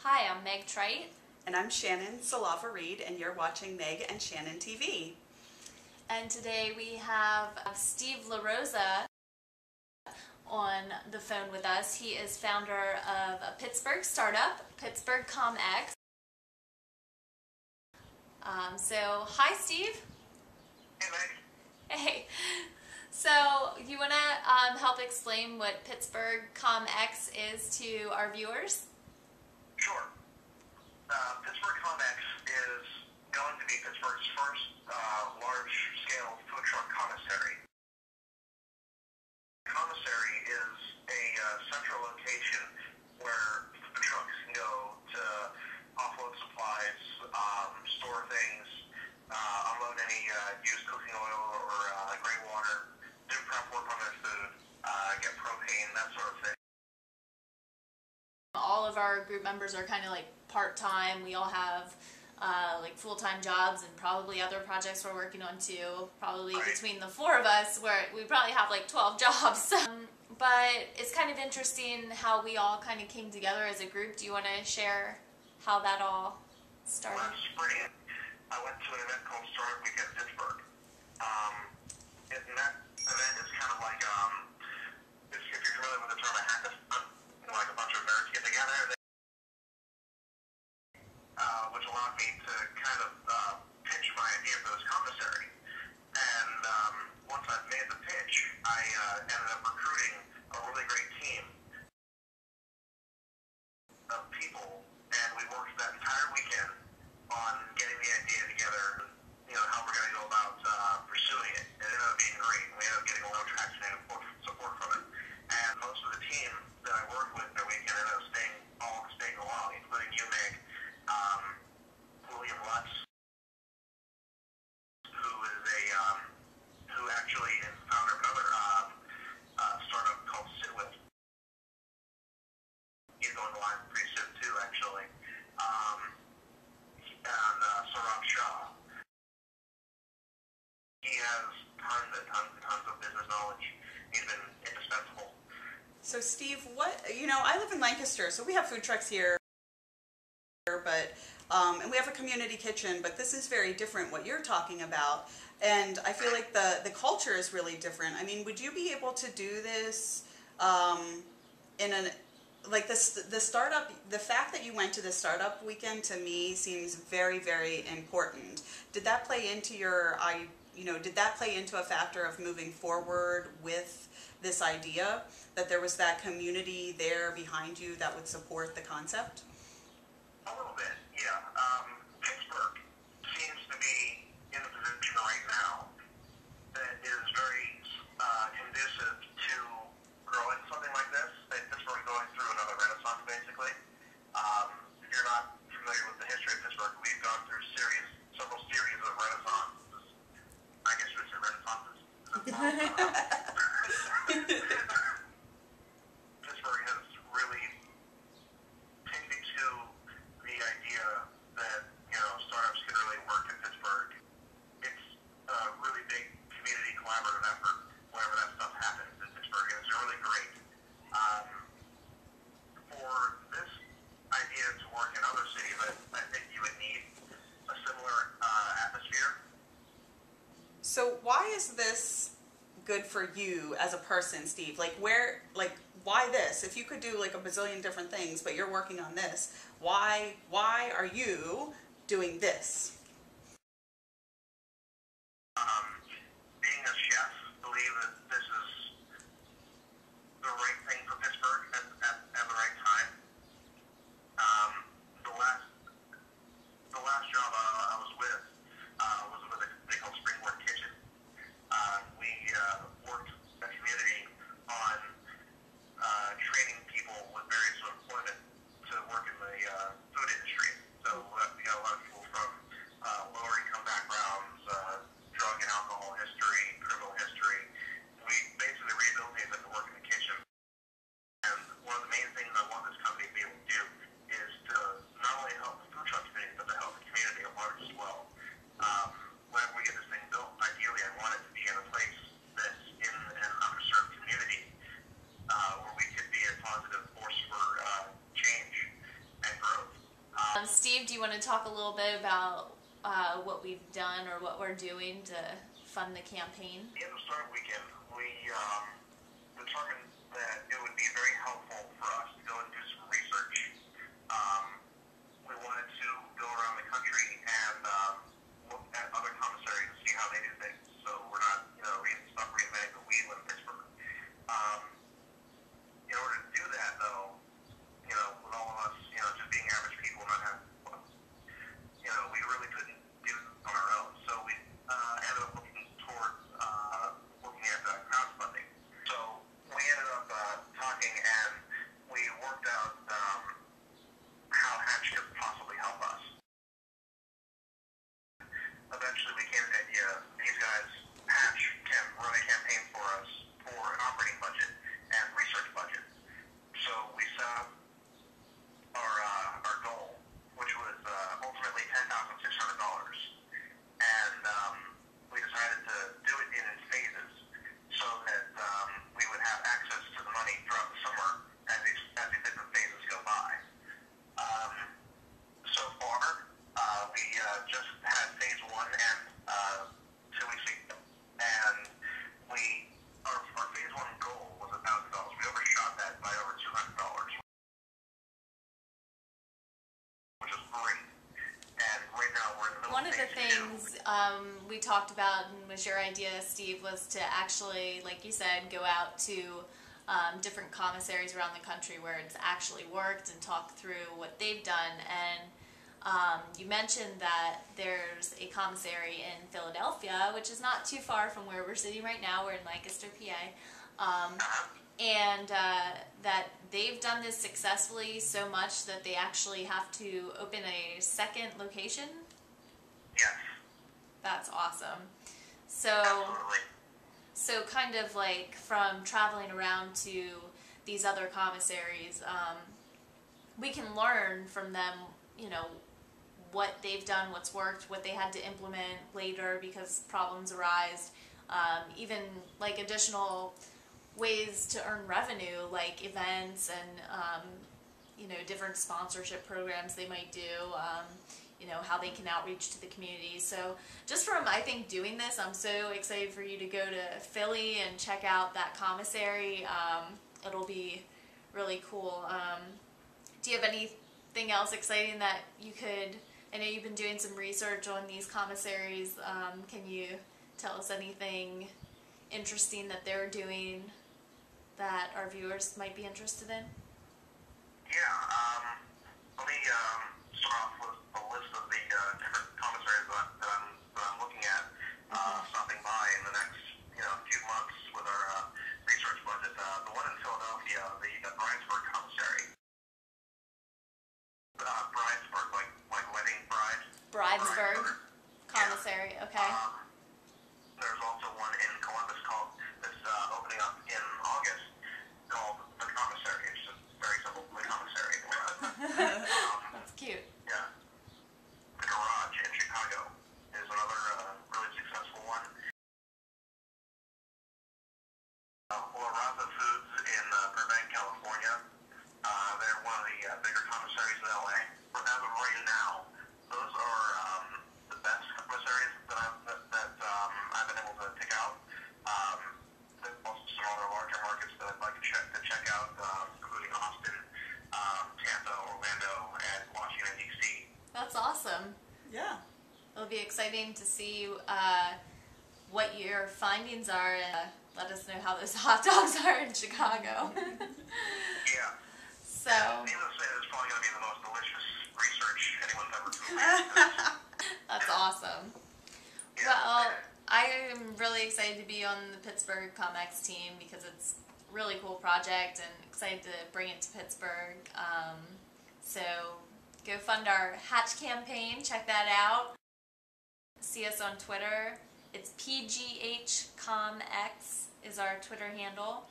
Hi, I'm Meg Trite. And I'm Shannon Salava-Reed, and you're watching Meg and Shanon TV. And today we have Steve LaRosa on the phone with us. He is founder of a Pittsburgh startup, PGHcommEx. Hi, Steve. Hey, Meg. Hey. So, you want to help explain what PGHcommEx is to our viewers? Sure. PGHcommEx is going to be Pittsburgh's first large-scale food truck commissary. Commissary is a central location where food trucks can go to offload supplies, store things, unload any used cooking oil or gray water, do prep work on their food, get propane, that sort of thing. All of our group members are kind of like part-time. We all have like full-time jobs and probably other projects we're working on too. Probably Right. Between the four of us, where we probably have like 12 jobs. But it's kind of interesting how we all kind of came together as a group. Do you want to share how that all started? Last spring, I went to an event called Startup Week at Pittsburgh. And that event is kind of like, if you're familiar with the term a hackathon, like a bunch of nerds get together, which allowed me to kind of pitch my idea for this commissary. And once I made the pitch, I ended up recruiting a really great team of people, and we worked that entire weekend on getting the idea together, how we're going to go about pursuing it. It ended up being great. We ended up getting a lot of traction and support from it. And most of the team that I worked with that weekend ended up staying along, including you, Meg, William Lutz, who actually is the founder of another startup called Sit With. He's going to line pretty soon too, actually. And Saurabh Shah. He has tons and tons of business knowledge. He's been indispensable. So Steve, I live in Lancaster, so we have food trucks here, but and we have a community kitchen, but this is very different what you're talking about, and I feel like the culture is really different. I mean, would you be able to do this in the startup? The fact that you went to the startup weekend to me seems very, very important. Did that play into did that play into a factor of moving forward with this idea, that there was that community there behind you that would support the concept? A little bit, yeah. Pittsburgh seems to be in a position right now that is very conducive to growing something like this. Pittsburgh is going through another renaissance, basically. If you're not familiar with the history of Pittsburgh, we've gone through several series of renaissances. I guess you would say renaissances. Pittsburgh has really taken to the idea that, startups can really work in Pittsburgh. It's a really big community collaborative effort whenever that stuff happens in Pittsburgh, and it's really great. For this idea to work in other cities, I think you would need a similar atmosphere. So why is this good for you as a person, Steve? Why this? If you could do like a bazillion different things, but you're working on this, why are you doing this? Being a chef, believe that this is the right thing for Pittsburgh at the right time. The last job I was with was with a company called Springboard Kitchen. We worked in the community on training people with various employment to work in the food industry. So we got a lot of people from lower income backgrounds, drug and alcohol history, criminal history. We basically rehabilitate them to work in the kitchen. And one of the main things I want this company to be able to do is to not only help the food truck community, but to help the community at large as well. Whenever we get this thing built, ideally I want it to be in a place that's in an underserved community where we could be a positive force for change and growth. do you want to talk a little bit about what we've done or what we're doing to fund the campaign? At the end of Start Weekend, we determined that it would be very helpful for us to go and do some research. We wanted to go around the country and look at other commissaries and see how they do things. So we're not, reinventing the wheel in Pittsburgh. In order to do that, though, with all of us, just being average people, not having fun, we really couldn't do it on our own. So we ended up looking toward looking at crowdfunding. So we ended up talking, and we worked out how Hatch could possibly help us. Eventually, we came to the idea, these guys, Hatch, can run a campaign for us for an operating budget and research budget. So we set up our goal, which was ultimately $10,600, and we decided to do it in phases so that we would have access to the money throughout the summer as these different phases go by. So far, we just had phase 1 and 2 weeks ago, and our phase 1 goal was $1,000. We overshot that by over $200, which is great. And right now we're in the middle One of the phase 2. things we talked about, and was your idea, Steve, was to actually, like you said, go out to different commissaries around the country where it's actually worked and talk through what they've done. And you mentioned that there's a commissary in Philadelphia, which is not too far from where we're sitting right now. We're in Lancaster, PA. And that they've done this successfully so much that they actually have to open a second location. Yes. That's awesome. Absolutely. So kind of like from traveling around to these other commissaries, we can learn from them, what they've done, what's worked, what they had to implement later because problems arise, even like additional ways to earn revenue, like events and different sponsorship programs they might do, how they can outreach to the community. So just from, I think, doing this, I'm so excited for you to go to Philly and check out that commissary. It'll be really cool. Do you have anything else exciting that you could, I know you've been doing some research on these commissaries. Can you tell us anything interesting that they're doing that our viewers might be interested in? Yeah, let me start off with a list of the different commissaries that I'm looking at, stopping by in the next few months with our research budget. The one in Philadelphia, the Bridesburg commissary. Bridesburg, like wedding bride. Bridesburg commissary, yeah. okay. There's also one in Columbus that's opening up in August called the commissary. It's just very simple, the commissary. That's cute. Yeah. The garage in Chicago is another really successful one. La Raza Foods in Burbank, California. They're one of the bigger commissaries in LA. But as of right now, those are the best commissaries that I've been able to pick out. There's also some other larger markets that I'd like to check out, including Austin, Tampa, Orlando, and Washington, D.C. That's awesome. Yeah. It'll be exciting to see what your findings are. Let us know how those hot dogs are in Chicago. Yeah. So, Needless to say, it's probably going to be the most delicious research anyone's ever completed. that's awesome. Yeah. Well, I am really excited to be on the PGHcommEx team because it's a really cool project and excited to bring it to Pittsburgh. So go fund our Hatch campaign. Check that out. See us on Twitter. It's PGHcommEx is our Twitter handle.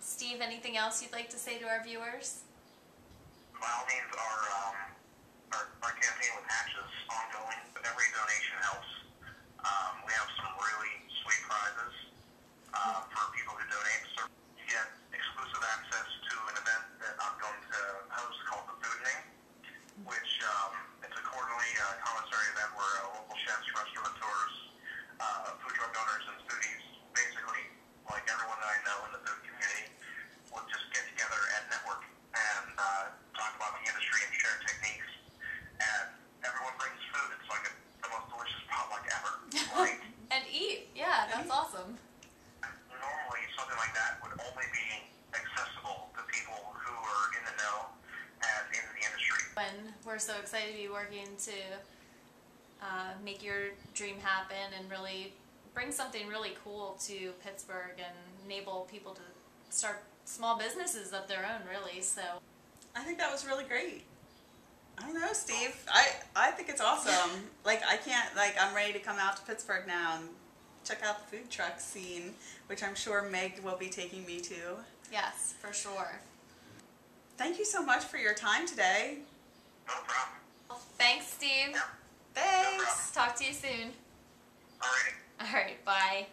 Steve, anything else you'd like to say to our viewers? By all means, our campaign with Hatch is ongoing, but every donation helps. We have some really sweet prizes for people who donate. So you get exclusive access to an event that I'm going to host called the Food Name, which and we're so excited to be working to make your dream happen and really bring something really cool to Pittsburgh and enable people to start small businesses of their own, really. So I think that was really great. I don't know, Steve. I think it's awesome. Like, I'm ready to come out to Pittsburgh now and check out the food truck scene, which I'm sure Meg will be taking me to. yes, for sure. Thank you so much for your time today. No problem. Well, thanks, Steve. Yeah. Thanks. Talk to you soon. All right. All right, bye.